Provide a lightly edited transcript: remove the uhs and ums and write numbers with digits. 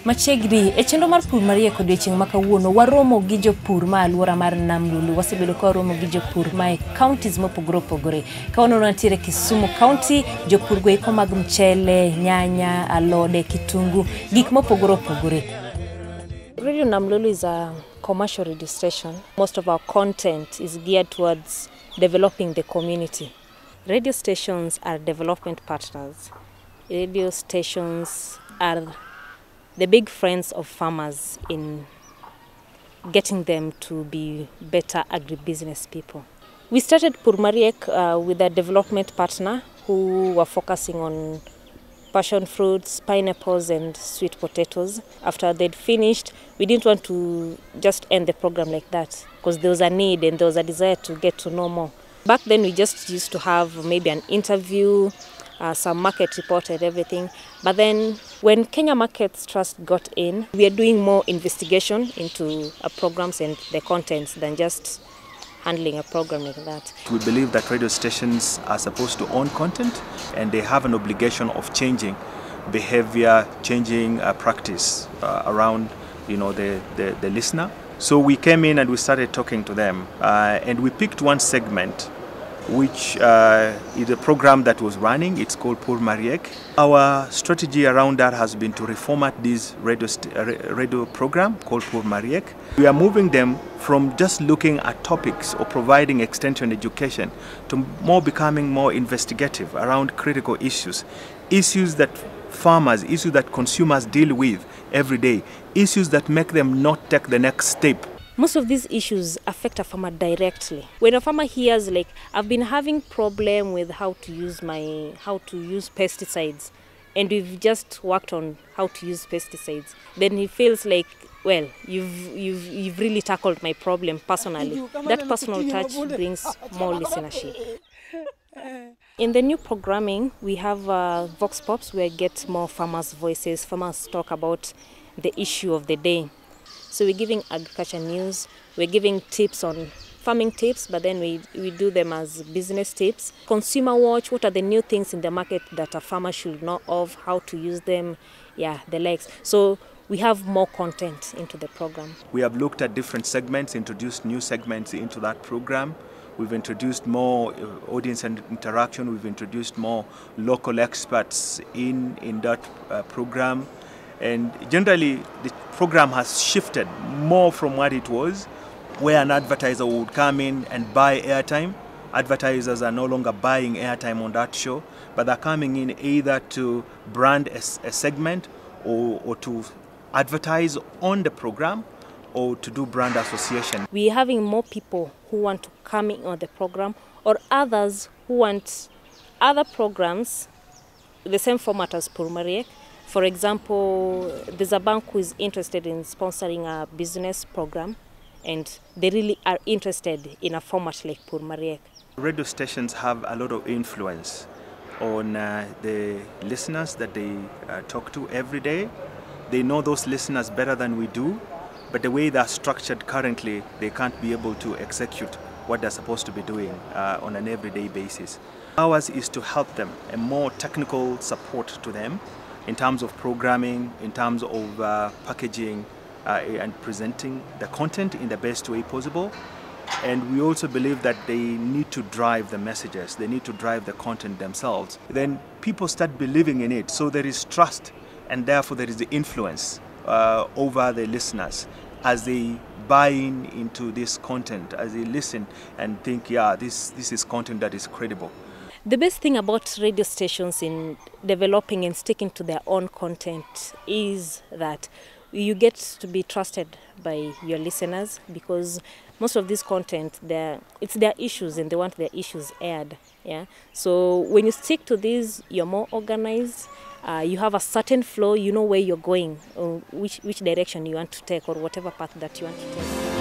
Machegri e chenro mar pur mariek odiochieng' ma kawuono waromo gi jopur ma alwora mar Nam Lulu. Wasebedo ka waromo gi jopur ma e counties mopogore opogore. Kawuono nitiere Kisumu County, jopur go iko mag mchele, nyanya, alode, kitungu, gik mopogore opogore. Radio Nam Lulu is a commercial radio station. Most of our content is geared towards developing the community. Radio stations are development partners. Radio stations are the big friends of farmers in getting them to be better agribusiness people. We started Pur Mariek with a development partner who were focusing on passion fruits, pineapples and sweet potatoes. After they'd finished, we didn't want to just end the program like that because there was a need and there was a desire to get to know more. Back then we just used to have maybe an interview, some market report and everything. But then when Kenya Markets Trust got in, we are doing more investigation into our programs and the contents than just handling a program like that. We believe that radio stations are supposed to own content and they have an obligation of changing behavior, changing practice around the listener. So we came in and we started talking to them and we picked one segment which is a program that was running. It's called Pur Mariek. Our strategy around that has been to reformat this radio program called Pur Mariek. We are moving them from just looking at topics or providing extension education to becoming more investigative around critical issues. Issues that farmers, issues that consumers deal with every day, issues that make them not take the next step. Most of these issues affect a farmer directly. When a farmer hears like, I've been having problem with how to use pesticides, and we've just worked on how to use pesticides, then he feels like, well, you've really tackled my problem personally. That personal touch brings more listenership. In the new programming, we have Vox Pops where we get more farmers' voices. Farmers talk about the issue of the day. So we're giving agriculture news, we're giving tips on farming tips, but then we do them as business tips. Consumer watch, what are the new things in the market that a farmer should know of, how to use them, the likes. So we have more content into the program. We have looked at different segments, introduced new segments into that program. We've introduced more audience and interaction. We've introduced more local experts in that program. And generally, the program has shifted more from what it was, where an advertiser would come in and buy airtime. Advertisers are no longer buying airtime on that show, but they're coming in either to brand a segment or to advertise on the program or to do brand association. We're having more people who want to come in on the program or others who want other programs, the same format as Pur Mariek. For example, there's a bank who is interested in sponsoring a business program and they really are interested in a format like Pur Mariek. Radio stations have a lot of influence on the listeners that they talk to every day. They know those listeners better than we do, but the way they're structured currently, they can't be able to execute what they're supposed to be doing on an everyday basis. Ours is to help them, a more technical support to them in terms of programming, in terms of packaging and presenting the content in the best way possible. And we also believe that they need to drive the messages, they need to drive the content themselves. Then people start believing in it, so there is trust and therefore there is the influence over the listeners as they buy into this content, as they listen and think, this is content that is credible. The best thing about radio stations in developing and sticking to their own content is that you get to be trusted by your listeners because most of this content, it's their issues and they want their issues aired. So when you stick to these, you're more organized, you have a certain flow, you know where you're going, or which direction you want to take or whatever path that you want to take.